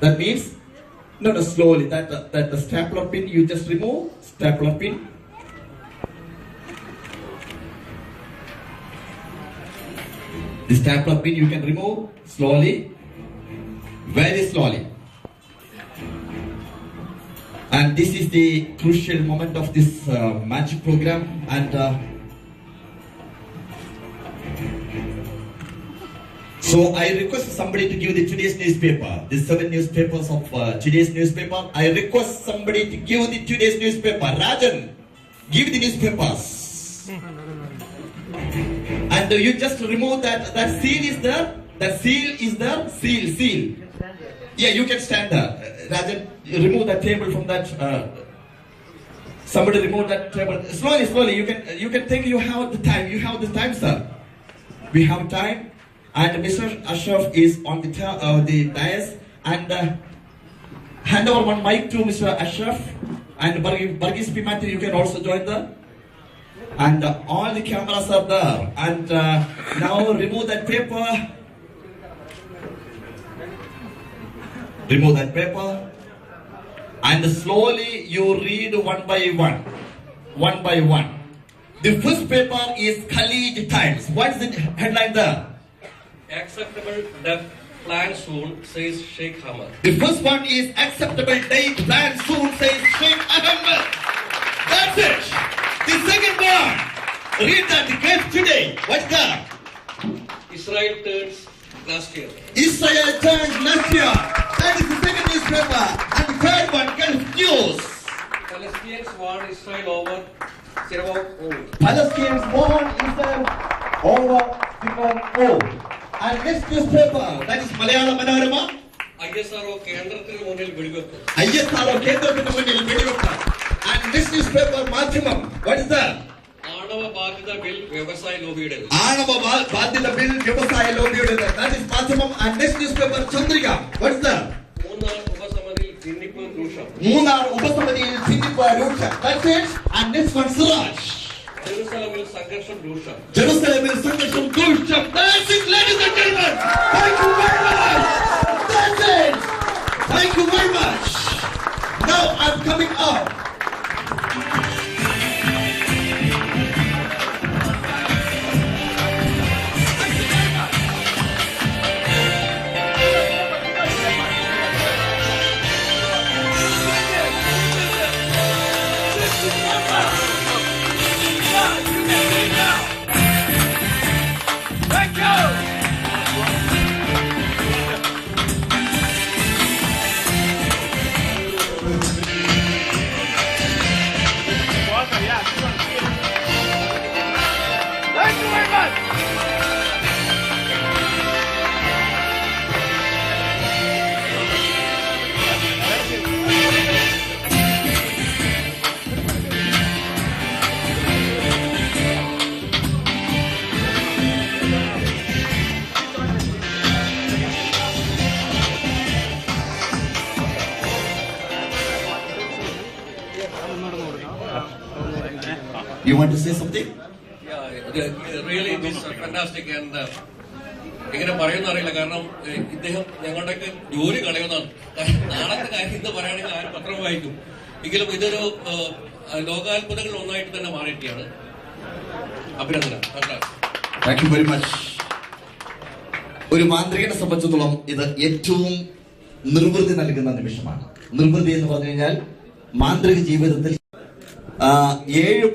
That means, no, slowly. That the stapler pin you just remove. Stapler pin. The stapler pin you can remove slowly, very slowly. And this is the crucial moment of this magic program. And so I request somebody to give the today's newspaper, the 7 newspapers of today's newspaper. I request somebody to give the today's newspaper. Rajan, give the newspapers. And you just remove that seal is there. That seal is there. Seal. Yeah, you can stand there. Rajan, remove that table from that. Somebody remove that table. Slowly. You can think you have the time. You have the time, sir. We have time. And Mr. Ashraf is on the dais. And hand over one mic to Mr. Ashraf. And Bargis P. Matthew, you can also join there. And all the cameras are there. And now remove that paper. Remove that paper. And slowly you read one by one. One by one. The first paper is Khalid Times. What is the headline there? Acceptable debt plan soon, says Sheikh Ahmed. The first one is acceptable debt plan soon, says Sheikh Ahmed. That's it. The second one, read that Gulf today. What's that? Israel turns last year. Israel turns last year. That is the second newspaper. And the third one, Gulf News. Palestinians warn Israel over Sirwak. Palestinians warn Israel over Sirwak. And next newspaper, that is Malayalam Manorama. ISRO കേന്ദ്രത്തിന് മുന്നിൽ വെടിവെപ്പ്. ISRO കേന്ദ്രത്തിന് മുന്നിൽ വെടിവെപ്പ്. And this newspaper, Matrimam, what is that? ആണവ ബാധ്യത bill വ്യവസായ ലോബിയുടേത്. ആണവ ബാധ്യത ബിൽ വ്യവസായ ലോബിയുടേത്. That is Matrimam. And next newspaper, Chandrika, what is that? Munnar ഉപസമിതിയിൽ ഭിന്നിപ്പ് രൂക്ഷം. മൂന്നാർ ഉപസമിതിയിൽ ഭിന്നിപ്പ് രൂക്ഷം. That's it. And next one, Suraj. ജെറുസലമിൽ സംഘർഷം രൂക്ഷം. Jerusalemil സംഘർഷം രൂക്ഷം. That's it, ladies and gentlemen. Thank you very much. That's it. Thank you very much. Now I'm coming out. You want to say something? Yeah, really it is fantastic and എങ്ങനെ പറയുന്ന അറിയില്ല കാരണം ഇദ്ദേഹം ഞങ്ങളുടെയൊക്കെ ജോലി കളയുന്നതാണ്. നാളത്തെ കാര്യം ഇന്ന് പറയുകയാണെങ്കിൽ ആരും പത്രം വായിക്കും. എങ്കിലും ഇതൊരു ലോകാത്ഭുതങ്ങൾ ഒന്നായിട്ട് തന്നെ മാറിയിട്ടാണ്. അഭിനന്ദനം. Thank you very much. ഒരു മാന്ത്രികനെ സംബന്ധിച്ചിടത്തോളം ഇത് ഏറ്റവും നിർവൃതി നൽകുന്ന നിമിഷമാണ്. നിർവൃതി എന്ന് പറഞ്ഞു കഴിഞ്ഞാൽ മാന്ത്രിക ജീവിതത്തിൽ 7